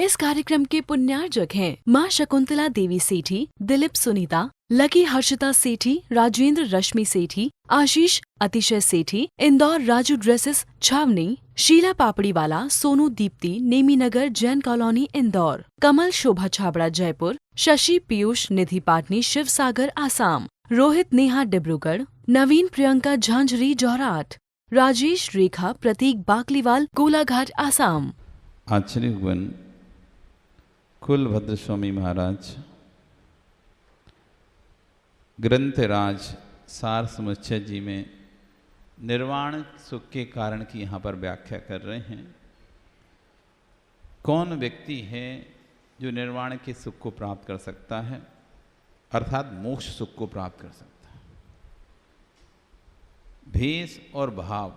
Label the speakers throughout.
Speaker 1: इस कार्यक्रम के पुण्यार्जक हैं मां शकुंतला देवी सेठी, दिलीप सुनीता, लकी हर्षिता सेठी, राजेंद्र रश्मि सेठी, आशीष अतिशय सेठी, इंदौर राजू ड्रेसेस छावनी, शीला पापड़ीवाला, सोनू दीप्ति, नेमीनगर जैन कॉलोनी इंदौर, कमल शोभा छाबड़ा जयपुर, शशि पीयूष निधि पाटनी शिवसागर आसाम, रोहित नेहा डिब्रूगढ़, नवीन प्रियंका झांझरी जोरहाट, राजेश रेखा प्रतीक बाकलीवाल कोलाघाट आसाम।
Speaker 2: आचार्य भगवान कुलभद्र स्वामी महाराज ग्रंथराज सार समुच्चय जी में निर्वाण सुख के कारण की यहाँ पर व्याख्या कर रहे हैं। कौन व्यक्ति है जो निर्वाण के सुख को प्राप्त कर सकता है, अर्थात मोक्ष सुख को प्राप्त कर सकता है। भेष और भाव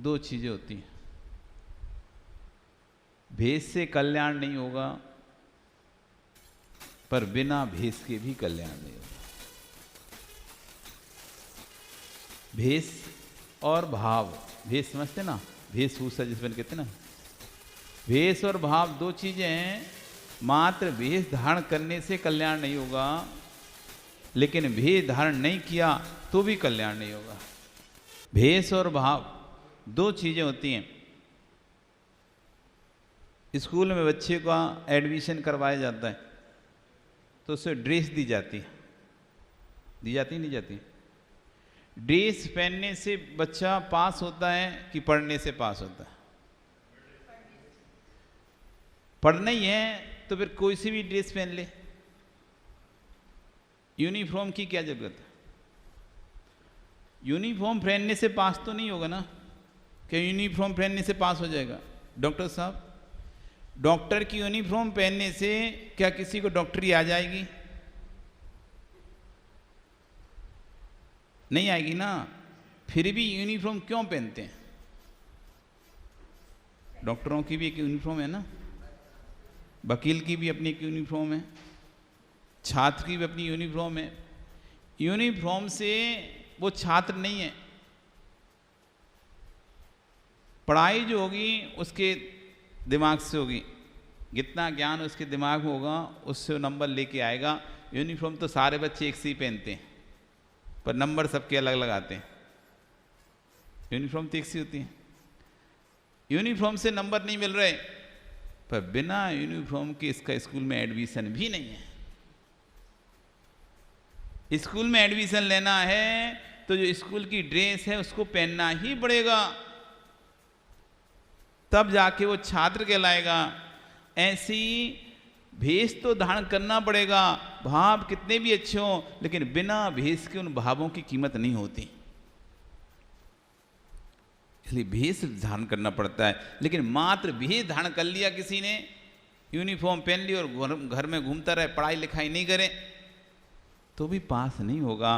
Speaker 2: दो चीजें होती हैं। भेष से कल्याण नहीं होगा, पर बिना भेष के भी कल्याण नहीं होगा। भेष और भाव, भेष समझते ना, वेशभूषा जिसमें कहते ना, भेष और भाव दो चीजें हैं। मात्र भेष धारण करने से कल्याण नहीं होगा, लेकिन भेष धारण नहीं किया तो भी कल्याण नहीं होगा। भेष और भाव दो चीजें होती हैं। स्कूल में बच्चे का एडमिशन करवाया जाता है तो उसे ड्रेस दी जाती है, नहीं जाती। ड्रेस पहनने से बच्चा पास होता है कि पढ़ने से पास होता है? पढ़ना ही है तो फिर कोई सी भी ड्रेस पहन ले। यूनिफॉर्म की क्या जरूरत है? यूनिफॉर्म पहनने से पास तो नहीं होगा ना। क्या यूनिफॉर्म पहनने से पास हो जाएगा? डॉक्टर साहब, डॉक्टर की यूनिफॉर्म पहनने से क्या किसी को डॉक्टरी आ जाएगी? नहीं आएगी ना। फिर भी यूनिफॉर्म क्यों पहनते हैं? डॉक्टरों की भी एक यूनिफॉर्म है ना, वकील की भी अपनी एक यूनिफॉर्म है, छात्र की भी अपनी यूनिफॉर्म है। यूनिफॉर्म से वो छात्र नहीं है। पढ़ाई जो होगी उसके दिमाग से होगी, जितना ज्ञान उसके दिमाग में होगा उससे वो नंबर लेके आएगा। यूनिफॉर्म तो सारे बच्चे एक से ही पहनते हैं, पर नंबर सबके अलग अलग आते हैं। यूनिफॉर्म तो एक सी होती है। यूनिफॉर्म से नंबर नहीं मिल रहे, पर बिना यूनिफॉर्म के इसका स्कूल में एडमिशन भी नहीं है। स्कूल में एडमिशन लेना है तो जो स्कूल की ड्रेस है उसको पहनना ही पड़ेगा, तब जाके वो छात्र कहलाएगा। ऐसी भेष तो धारण करना पड़ेगा। भाव कितने भी अच्छे हों, लेकिन बिना भेष के उन भावों की कीमत नहीं होती। इसलिए भेष धारण करना पड़ता है। लेकिन मात्र भेष धारण कर लिया किसी ने, यूनिफॉर्म पहन ली और घर में घूमता रहे, पढ़ाई लिखाई नहीं करे, तो भी पास नहीं होगा।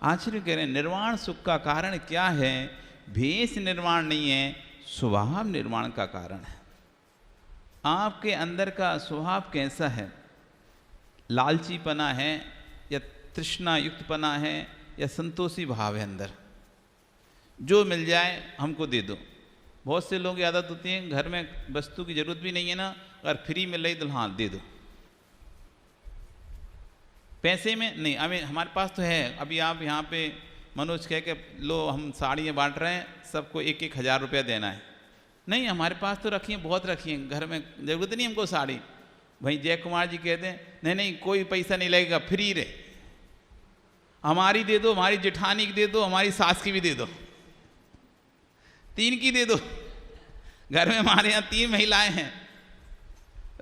Speaker 2: आचार्य कह रहे हैं निर्वाण सुख का कारण क्या है? भेष निर्वाण नहीं है, स्वभाव निर्माण का कारण है। आपके अंदर का स्वभाव कैसा है? लालचीपना है या तृष्णा युक्तपना है या संतोषी भाव है अंदर? जो मिल जाए हमको दे दो। बहुत से लोगों की आदत होती है, घर में वस्तु की जरूरत भी नहीं है ना, अगर फ्री मिल रही तो हाँ दे दो। पैसे में नहीं, अभी हमारे पास तो है। अभी आप यहाँ पे मनोज कह के लो हम साड़ियाँ बांट रहे हैं, सबको 1-1 हज़ार रुपया देना है। नहीं, हमारे पास तो रखी हैं, बहुत रखी हैं, घर में जरूरत नहीं हमको साड़ी। भाई जय कुमार जी कहते हैं नहीं कोई पैसा नहीं लगेगा, फ्री रहे। हमारी दे दो, हमारी जेठानी की दे दो, हमारी सास की भी दे दो, 3 की दे दो। घर में हमारे यहाँ 3 महिलाएं हैं,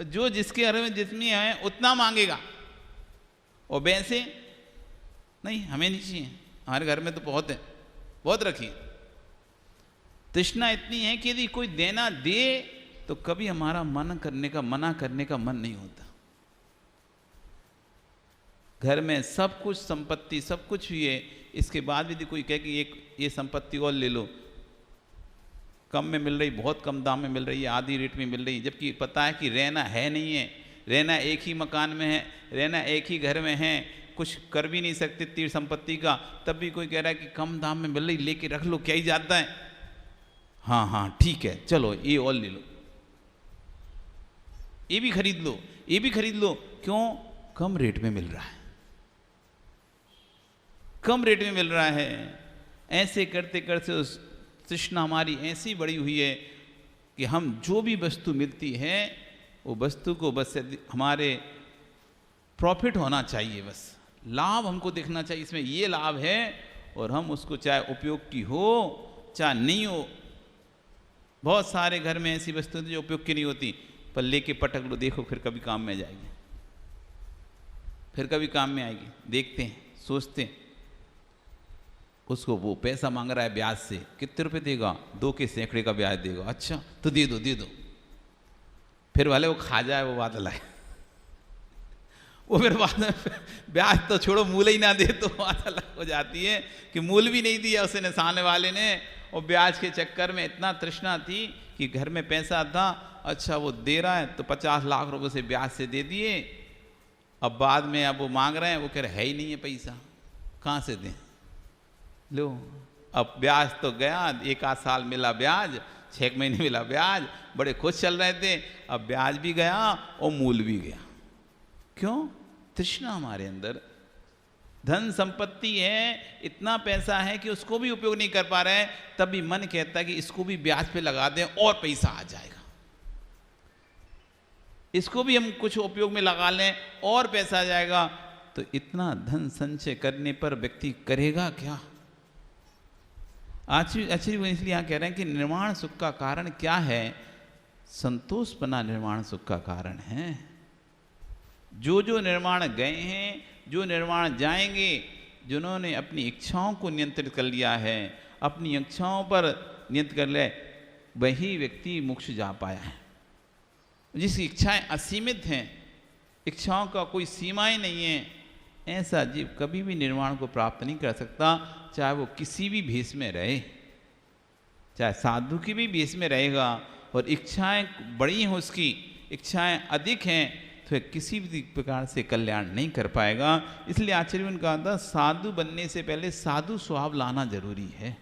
Speaker 2: जो जिसके घर में जितनी है उतना मांगेगा। और वैसे नहीं, हमें नहीं चाहिए, हमारे घर में तो बहुत है, बहुत रखी। तृष्णा इतनी है कि यदि कोई देना दे तो कभी हमारा मना करने का मन नहीं होता। घर में सब कुछ संपत्ति सब कुछ ही है, इसके बाद यदि कोई कहे कि ये संपत्ति और ले लो, कम में मिल रही, बहुत कम दाम में मिल रही है, आधी रेट में मिल रही, जबकि पता है कि रहना है नहीं है, रहना एक ही मकान में है, रहना एक ही घर में है, कुछ कर भी नहीं सकते तीर संपत्ति का, तब भी कोई कह रहा है कि कम दाम में मिल रही, लेके रख लो, क्या ही जाता है। हाँ ठीक है, चलो ये और ले लो। ये भी खरीद लो, ये भी खरीद लो। क्यों? कम रेट में मिल रहा है, कम रेट में मिल रहा है। ऐसे करते करते उस तृष्णा हमारी ऐसी बड़ी हुई है कि हम जो भी वस्तु मिलती है वो वस्तु को बस हमारे प्रॉफिट होना चाहिए, बस लाभ हमको देखना चाहिए, इसमें ये लाभ है, और हम उसको चाहे उपयोग की हो चाहे नहीं हो। बहुत सारे घर में ऐसी वस्तुएं जो उपयोग की नहीं होती, पर लेके पटक लो, देखो फिर कभी काम में जाएगी, फिर कभी काम में आएगी। देखते हैं, सोचते हैं, उसको वो पैसा मांग रहा है ब्याज से, कितने रुपए देगा? 2 के सैकड़े का ब्याज देगा। अच्छा तो दे दो, दे दो। फिर भले वो खा जाए, वो बात अलग है, वो फिर बाद में ब्याज तो छोड़ो, मूल ही ना दे तो बात अलग हो जाती है कि मूल भी नहीं दिया उसने, सामने वाले ने, और ब्याज के चक्कर में इतना तृष्णा थी कि घर में पैसा था, अच्छा वो दे रहा है तो 50 लाख रुपए से ब्याज से दे दिए। अब बाद में अब वो मांग रहे हैं, वो कह रहे है ही नहीं है पैसा, कहाँ से दें? लो, अब ब्याज तो गया, 1 आध साल मिला ब्याज, 6 महीने मिला ब्याज, बड़े खुश चल रहे थे, अब ब्याज भी गया और मूल भी गया। क्यों? तृष्णा हमारे अंदर। धन संपत्ति है, इतना पैसा है कि उसको भी उपयोग नहीं कर पा रहे हैं, तब भी मन कहता है कि इसको भी ब्याज पे लगा दें और पैसा आ जाएगा, इसको भी हम कुछ उपयोग में लगा लें और पैसा आ जाएगा। तो इतना धन संचय करने पर व्यक्ति करेगा क्या? आचार्य वो इसलिए यहाँ कह रहे हैं कि निर्वाण सुख का कारण क्या है? संतोषपना निर्वाण सुख का कारण है। जो जो निर्वाण गए हैं, जो निर्वाण जाएंगे, जिन्होंने अपनी इच्छाओं को नियंत्रित कर लिया है, अपनी इच्छाओं पर नियंत्रण कर लिया, वही व्यक्ति मोक्ष जा पाया है। जिसकी इच्छाएं असीमित हैं, इच्छाओं का कोई सीमाएं नहीं है, ऐसा जीव कभी भी निर्वाण को प्राप्त नहीं कर सकता, चाहे वो किसी भी भेष में रहे, चाहे साधु की भी भेष में रहेगा, और इच्छाएं बड़ी हैं, उसकी इच्छाएं अधिक हैं, तो किसी भी प्रकार से कल्याण नहीं कर पाएगा। इसलिए आचार्य ने कहा था, साधु बनने से पहले साधु स्वभाव लाना जरूरी है,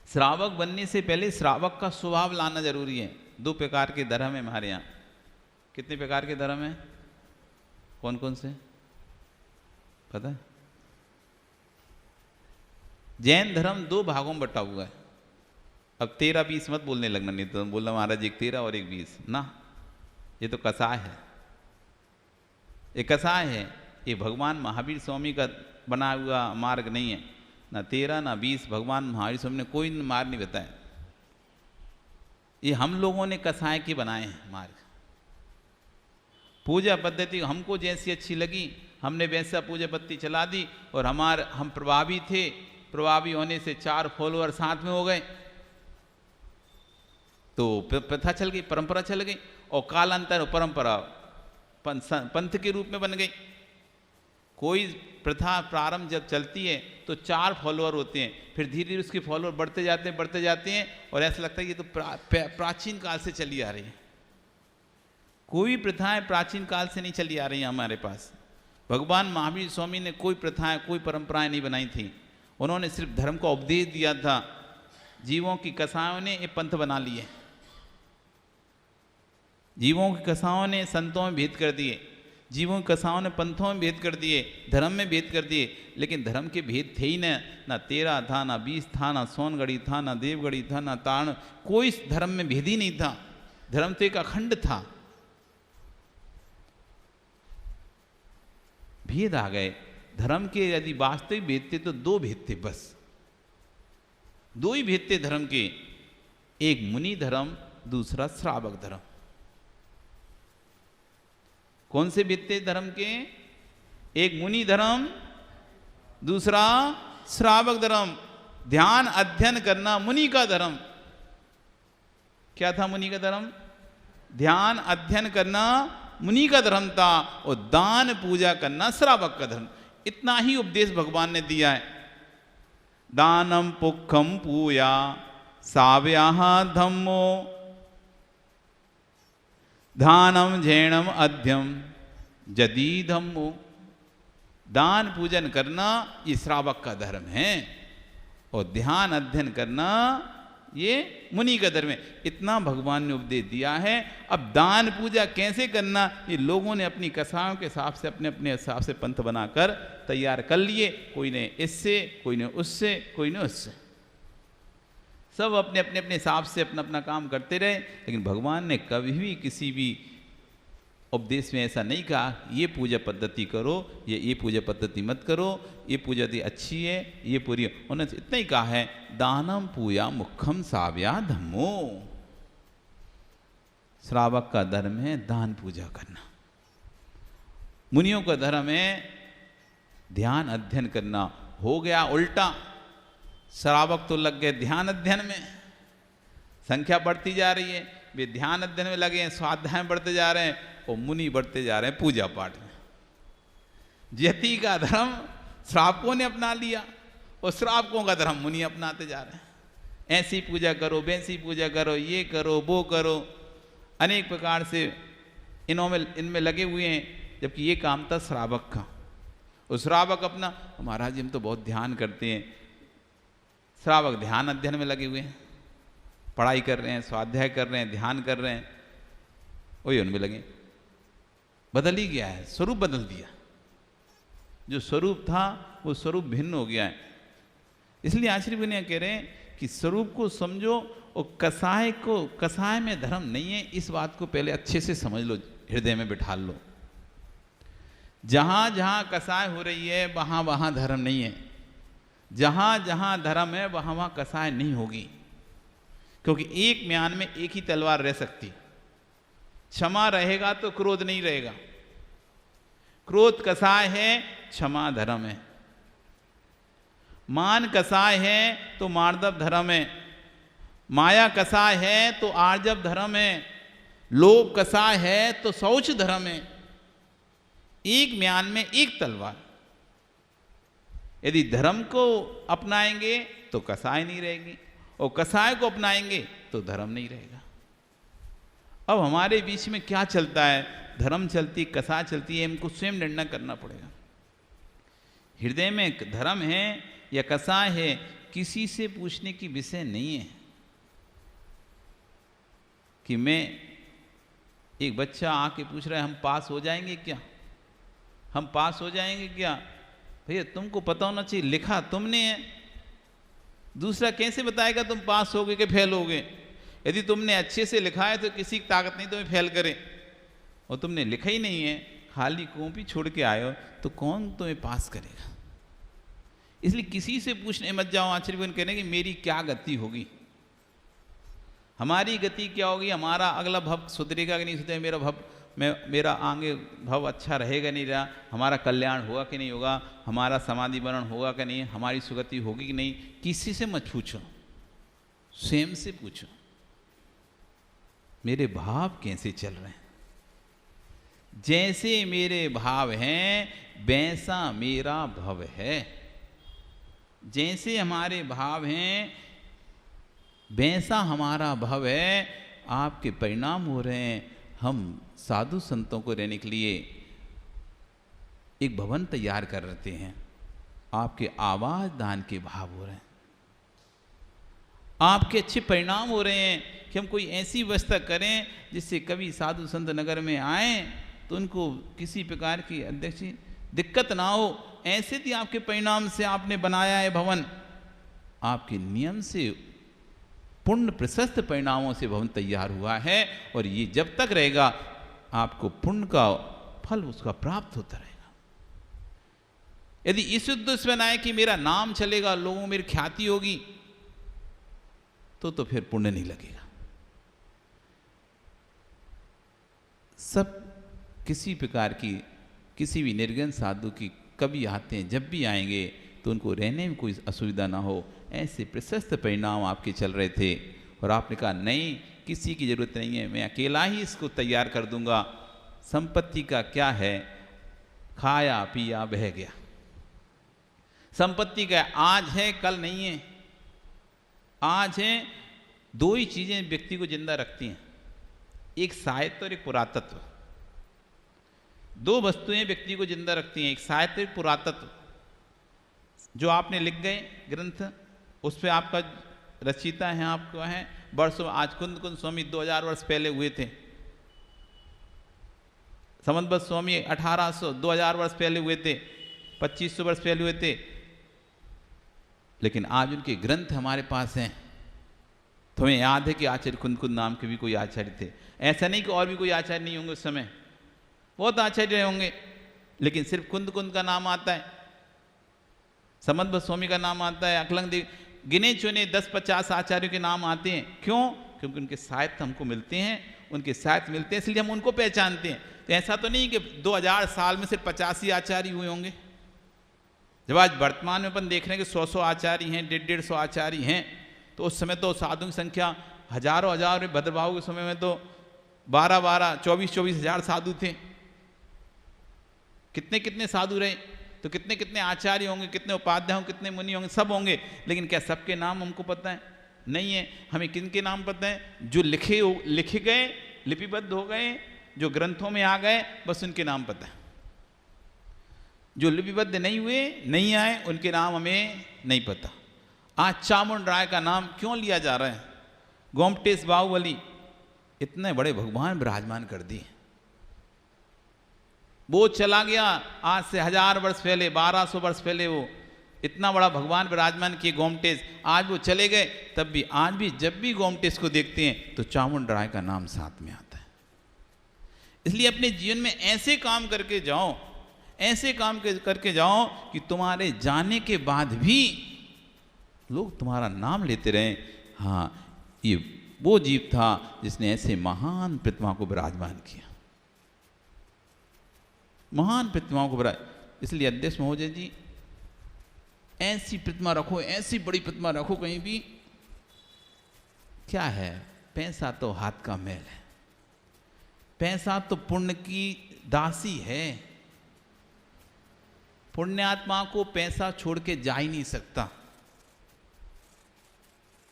Speaker 2: श्रावक बनने से पहले श्रावक का स्वभाव लाना जरूरी है। 2 प्रकार के धर्म है हमारे यहाँ। कितने प्रकार के धर्म है? कौन कौन से पता है? जैन धर्म 2 भागों में बटा हुआ है। अब 13-20 मत बोलने लगना, नहीं तो बोलना महाराज एक 13 और एक 20 ना, ये तो कसाय है, ये कसाय है, ये भगवान महावीर स्वामी का बना हुआ मार्ग नहीं है। ना 13 ना 20 भगवान महावीर स्वामी ने कोई मार्ग नहीं बताया, ये हम लोगों ने कसाय के बनाए हैं मार्ग। पूजा पद्धति हमको जैसी अच्छी लगी, हमने वैसा पूजा पद्धति चला दी, और हम प्रभावी थे, प्रभावी होने से 4 फॉलोअर साथ में हो गए, तो प्रथा चल गई, परंपरा चल गई, और कालांतर परंपरा पंथ के रूप में बन गई। कोई प्रथा प्रारंभ जब चलती है तो 4 फॉलोअर होते हैं, फिर धीरे धीरे उसके फॉलोअर बढ़ते जाते हैं, और ऐसा लगता है ये तो प्राचीन काल से चली आ रही है। कोई प्रथाएं प्राचीन काल से नहीं चली आ रही हैं हमारे पास। भगवान महावीर स्वामी ने कोई प्रथाएं, कोई परंपराएं नहीं बनाई थी, उन्होंने सिर्फ धर्म का उपदेश दिया था। जीवों की कसायों ने ये पंथ बना लिए, जीवों की कसायों ने संतों में भेद कर दिए, जीवों की कसायों ने पंथों में भेद कर दिए, धर्म में भेद कर दिए। लेकिन धर्म के भेद थे ही ना 13 था, ना 20 था, ना सोनगढ़ी था, ना देवगढ़ी था, ना तारण, कोई धर्म में भेद ही नहीं था। धर्म तो एक अखंड था। भेद आ गए। धर्म के यदि वास्तविक भेद थे तो 2 भेद थे, बस 2 ही भेद थे धर्म के, एक मुनि धर्म, दूसरा श्रावक धर्म। कौन से भेद थे धर्म के? एक मुनि धर्म, दूसरा श्रावक धर्म। ध्यान अध्ययन करना मुनि का धर्म। क्या था मुनि का धर्म? ध्यान अध्ययन करना मुनि का धर्म था, और दान पूजा करना श्रावक का धर्म। इतना ही उपदेश भगवान ने दिया है। दानम पुखम पूया साव्याह धम्मो दानम झेणम अध्यम जदी धम्मो। दान पूजन करना ये श्रावक का धर्म है, और ध्यान अध्ययन करना ये मुनि का धर्म है। इतना भगवान ने उपदेश दिया है। अब दान पूजा कैसे करना, ये लोगों ने अपनी कसायों के हिसाब से अपने अपने हिसाब से पंथ बनाकर तैयार कर लिए। कोई ने इससे, कोई ने उससे, कोई ने उससे, सब अपने अपने अपने हिसाब से अपना अपना काम करते रहे। लेकिन भगवान ने कभी भी किसी भी उपदेश में ऐसा नहीं कहा ये पूजा पद्धति करो, ये पूजा पद्धति मत करो, ये पूजा पद्धति अच्छी है, ये पूरी। उन्होंने इतना ही कहा है दानम पूया मुखम साव्या धम्मो। श्रावक का धर्म है दान पूजा करना, मुनियों का धर्म है ध्यान अध्ययन करना। हो गया उल्टा, श्रावक तो लग गए ध्यान अध्ययन में, संख्या बढ़ती जा रही है, वे ध्यान अध्ययन में लगे हैं, स्वाध्याय बढ़ते जा रहे हैं, और मुनि बढ़ते जा रहे हैं पूजा पाठ में। यति का धर्म श्रावकों ने अपना लिया और श्रावकों का धर्म मुनि अपनाते जा रहे हैं। ऐसी पूजा करो, वैसी पूजा करो, ये करो, वो करो, अनेक प्रकार से इनमें लगे हुए हैं, जबकि ये काम था श्रावक का। और श्रावक अपना, महाराज जी हम तो बहुत ध्यान करते हैं। श्रावक ध्यान अध्ययन में लगे हुए हैं, पढ़ाई कर रहे हैं, स्वाध्याय कर रहे हैं, ध्यान कर रहे हैं, वही उनमें लगे। बदल ही गया है, स्वरूप बदल दिया। जो स्वरूप था वो स्वरूप भिन्न हो गया है। इसलिए आचार्य विनय कह रहे हैं कि स्वरूप को समझो, और कसाय में धर्म नहीं है, इस बात को पहले अच्छे से समझ लो, हृदय में बिठा लो। जहां जहां कसाय हो रही है वहां वहां धर्म नहीं है, जहां जहां धर्म है वहां वहां कसाय नहीं होगी। क्योंकि एक म्यान में एक ही तलवार रह सकती। क्षमा रहेगा तो क्रोध नहीं रहेगा। क्रोध कसाय है, क्षमा धर्म है। मान कसाय है तो मार्दव धर्म है। माया कसाय है तो आर्जव धर्म है। लोभ कसाय है तो शौच धर्म है। एक म्यान में एक तलवार। यदि धर्म को अपनाएंगे तो कसाय नहीं रहेगी, और कसाय को अपनाएंगे तो धर्म नहीं रहेगा। अब हमारे बीच में क्या चलता है, धर्म चलती, कसाय चलती है, हमको स्वयं निर्णय करना पड़ेगा। हृदय में धर्म है या कसाय है, किसी से पूछने की विषय नहीं है। कि मैं, एक बच्चा आके पूछ रहा है हम पास हो जाएंगे क्या, हम पास हो जाएंगे क्या? भैया तुमको पता होना चाहिए, लिखा तुमने है, दूसरा कैसे बताएगा तुम पास होगे कि फेल होगे? यदि तुमने अच्छे से लिखा है तो किसी की ताकत नहीं तुम्हें फेल करे, और तुमने लिखा ही नहीं है, खाली कॉपी छोड़ के आए हो, तो कौन तुम्हें पास करेगा? इसलिए किसी से पूछने मत जाओ। आचार्य कह रहे हैं कि मेरी क्या गति होगी, हमारी गति क्या होगी, हमारा अगला भव सुधरेगा कि नहीं सुधरेगा, मेरा आगे भव अच्छा रहेगा नहीं रहा, हमारा कल्याण होगा कि नहीं होगा, हमारा समाधि वर्ण होगा कि नहीं, हमारी सुगति होगी कि नहीं, किसी से मत पूछो, स्वयं से पूछो मेरे भाव कैसे चल रहे हैं। जैसे मेरे भाव हैं वैसा मेरा भव है। जैसे हमारे भाव हैं वैसा हमारा भव है। आपके परिणाम हो रहे हैं। हम साधु संतों को रहने के लिए एक भवन तैयार कर रहे हैं, आपके आवाज दान के भाव हो रहे हैं, आपके अच्छे परिणाम हो रहे हैं कि हम कोई ऐसी व्यवस्था करें जिससे कभी साधु संत नगर में आए तो उनको किसी प्रकार की अध्यक्ष दिक्कत ना हो। ऐसे भी आपके परिणाम से आपने बनाया है भवन, आपके नियम से पुण्य प्रशस्त परिणामों से भवन तैयार हुआ है, और ये जब तक रहेगा आपको पुण्य का फल उसका प्राप्त होता रहेगा। यदि इस उद्देश्य बनाए कि मेरा नाम चलेगा, लोगों में मेरी ख्याति होगी, तो फिर पुण्य नहीं लगेगा। सब किसी प्रकार की, किसी भी निर्गुण साधु की कभी आते हैं, जब भी आएंगे तो उनको रहने में कोई असुविधा ना हो, ऐसे प्रशस्त परिणाम आपके चल रहे थे। और आपने कहा नहीं, किसी की जरूरत नहीं है, मैं अकेला ही इसको तैयार कर दूंगा। संपत्ति का क्या है, खाया पिया बह गया। संपत्ति का आज है कल नहीं है। आज है, दो ही चीजें व्यक्ति को जिंदा रखती हैं, एक साहित्य और एक पुरातत्व। दो वस्तुएं व्यक्ति को जिंदा रखती हैं, एक साहित्य, एक पुरातत्व। जो आपने लिख गए ग्रंथ, उस पर आपका रचयिता हैं आपको हैं वर्षों, आज कुंद कुंद स्वामी 2000 वर्ष पहले हुए थे, समंत स्वामी 1800 2000 वर्ष पहले हुए थे, 2500 वर्ष पहले हुए थे, लेकिन आज उनके ग्रंथ हमारे पास हैं। तुम्हें याद है कि आचार्य कुंद कुंद नाम के भी कोई आचार्य थे, ऐसा नहीं कि और भी कोई आचार्य नहीं होंगे उस समय, बहुत आचार्य होंगे, लेकिन सिर्फ कुंद कुंद का नाम आता है, समंत स्वामी का नाम आता है, अकलंग देव, गिने चुने 10-50 आचार्यों के नाम आते हैं। क्यों? क्योंकि उनके साहित्य हमको मिलते हैं, उनके साहित्य मिलते हैं, इसलिए हम उनको पहचानते हैं। तो ऐसा तो नहीं कि 2000 साल में सिर्फ 50 ही आचार्य हुए होंगे। जब आज वर्तमान में अपन देख रहे हैं कि 100 आचार्य हैं, 150 आचार्य हैं, तो उस समय तो साधुओं की संख्या हजारों हजार, भद्रभाव के समय में तो 12-12, 24-24 हजार साधु थे। कितने कितने साधु रहे, तो कितने कितने आचार्य होंगे, कितने उपाध्याय होंगे, कितने मुनि होंगे, सब होंगे, लेकिन क्या सबके नाम हमको पता है? नहीं है। हमें किन के नाम पता है? जो लिखे गए, लिपिबद्ध हो गए, जो ग्रंथों में आ गए, बस उनके नाम पता है। जो लिपिबद्ध नहीं हुए, नहीं आए, उनके नाम हमें नहीं पता। आज चामुंड राय का नाम क्यों लिया जा रहा है? गोमटेश बाहुबली इतने बड़े भगवान विराजमान कर दिए, वो चला गया आज से 1000 वर्ष पहले, 1200 वर्ष पहले वो इतना बड़ा भगवान विराजमान किए गोमटेश, आज वो चले गए, तब भी आज भी जब भी गोमटेश को देखते हैं तो चामुंड राय का नाम साथ में आता है। इसलिए अपने जीवन में ऐसे काम करके जाओ, ऐसे काम करके जाओ कि तुम्हारे जाने के बाद भी लोग तुम्हारा नाम लेते रहे, हाँ ये वो जीव था जिसने ऐसे महान प्रतिमा को विराजमान किया, महान प्रतिमाओं को विराज। इसलिए अध्यक्ष महोदय जी, ऐसी प्रतिमा रखो, ऐसी बड़ी प्रतिमा रखो कहीं भी। क्या है? पैसा तो हाथ का मैल है, पैसा तो पुण्य की दासी है। पुण्यात्मा को पैसा छोड़ के जा ही नहीं सकता,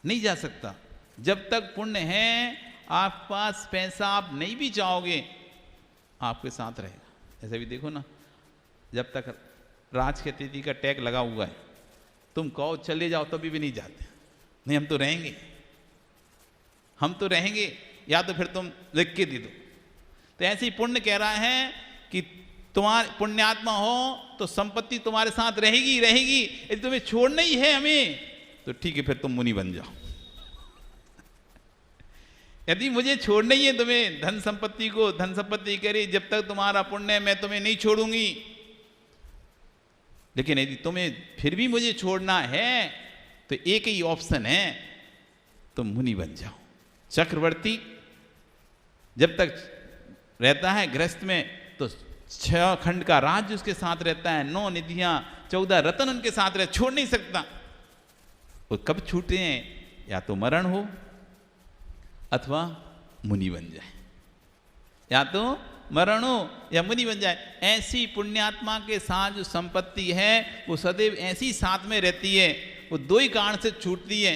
Speaker 2: नहीं जा सकता। जब तक पुण्य है आप पास, पैसा आप नहीं भी चाहोगे आपके साथ रहेगा। ऐसे भी देखो ना, जब तक राज के तिथि का टैग लगा हुआ है, तुम कहो चले जाओ तभी भी नहीं जाते, नहीं हम तो रहेंगे, हम तो रहेंगे, या तो फिर तुम लिख के दे दो। तो ऐसे ही पुण्य कह रहा है कि तुम्हारे पुण्यात्मा हो तो संपत्ति तुम्हारे साथ रहेगी रहेगी। यदि तुम्हें छोड़ना ही है हमें तो ठीक है, फिर तुम मुनि बन जाओ। यदि मुझे छोड़ना ही है तुम्हें, धन संपत्ति को, धन संपत्ति कह रही जब तक तुम्हारा पुण्य है मैं तुम्हें नहीं छोड़ूंगी, लेकिन यदि तुम्हें फिर भी मुझे छोड़ना है तो एक ही ऑप्शन है, तुम मुनि बन जाओ। चक्रवर्ती जब तक रहता है गृहस्थ में तो 6 खंड का राज्य उसके साथ रहता है, 9 निधियां, 14 रत्न उनके साथ रह, छोड़ नहीं सकता। वो कब छूटे हैं? या तो मरण हो अथवा मुनि बन जाए, या तो मरण हो या मुनि बन जाए। ऐसी पुण्यात्मा के साथ जो संपत्ति है वो सदैव ऐसी साथ में रहती है, वो 2 ही कारण से छूटती है,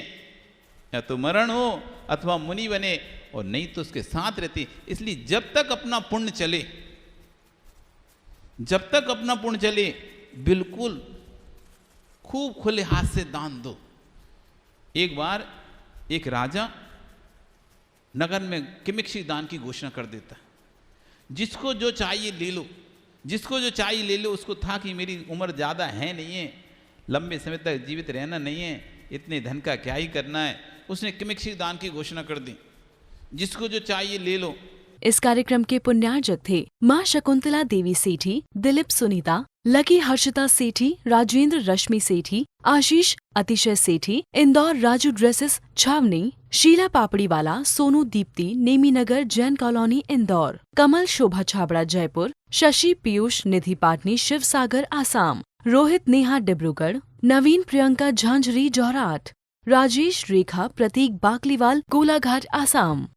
Speaker 2: या तो मरण हो अथवा मुनि बने, और नहीं तो उसके साथ रहती। इसलिए जब तक अपना पुण्य चले, जब तक अपना पुण्य चले, बिल्कुल खूब खुले हाथ से दान दो। एक बार एक राजा नगर में किमिक्षी दान की घोषणा कर देता, जिसको जो चाहिए ले लो, जिसको जो चाहिए ले लो। उसको था कि मेरी उम्र ज़्यादा है नहीं है, लंबे समय तक जीवित रहना नहीं है, इतने धन का क्या ही करना है। उसने किमिक्षी दान की घोषणा कर दी, जिसको जो चाहिए ले लो।
Speaker 1: इस कार्यक्रम के पुण्यार्जक थे मां शकुंतला देवी सेठी, दिलीप सुनीता, लकी हर्षिता सेठी, राजेंद्र रश्मि सेठी, आशीष अतिशय सेठी, इंदौर राजू ड्रेसेस छावनी, शीला पापड़ीवाला, सोनू दीप्ति, नेमी नगर, जैन कॉलोनी इंदौर, कमल शोभा छाबड़ा जयपुर, शशि पीयूष निधि पाटनी शिव सागर आसाम, रोहित नेहा डिब्रूगढ़, नवीन प्रियंका झांझरी जोरहाट, राजेश रेखा प्रतीक बाकलीवाल कोलाघाट आसाम।